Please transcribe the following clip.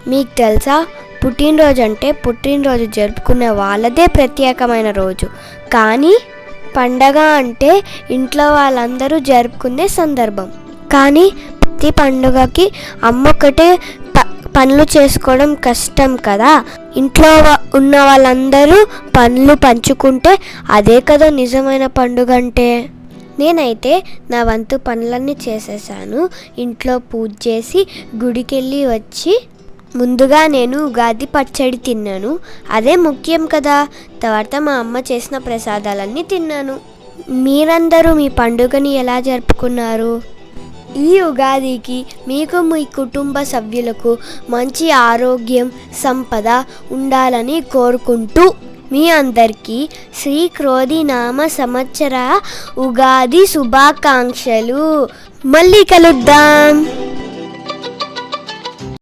మీకు తెలుసా, పుట్టినరోజు అంటే పుట్టినరోజు జరుపుకునే వాళ్ళదే ప్రత్యేకమైన రోజు. కానీ పండగ అంటే ఇంట్లో వాళ్ళందరూ జరుపుకునే సందర్భం. కానీ ప్రతి పండుగకి అమ్మొక్కటే పనులు చేసుకోవడం కష్టం కదా. ఇంట్లో ఉన్న వాళ్ళందరూ పనులు పంచుకుంటే అదే కదా నిజమైన పండుగ అంటే. నేనైతే నా వంతు పనులన్నీ చేసేసాను. ఇంట్లో పూజ చేసి గుడికి వెళ్ళి వచ్చి ముందుగా నేను ఉగాది పచ్చడి తిన్నాను. అదే ముఖ్యం కదా. తర్వాత మా అమ్మ చేసిన ప్రసాదాలన్నీ తిన్నాను. మీరందరూ మీ పండుగని ఎలా జరుపుకున్నారు? ఈ ఉగాదికి మీకు మీ కుటుంబ సభ్యులకు మంచి ఆరోగ్యం, సంపద ఉండాలని కోరుకుంటూ మీ అందరికీ శ్రీ క్రోధినామ సంవత్సర ఉగాది శుభాకాంక్షలు. మళ్ళీ కలుద్దాం.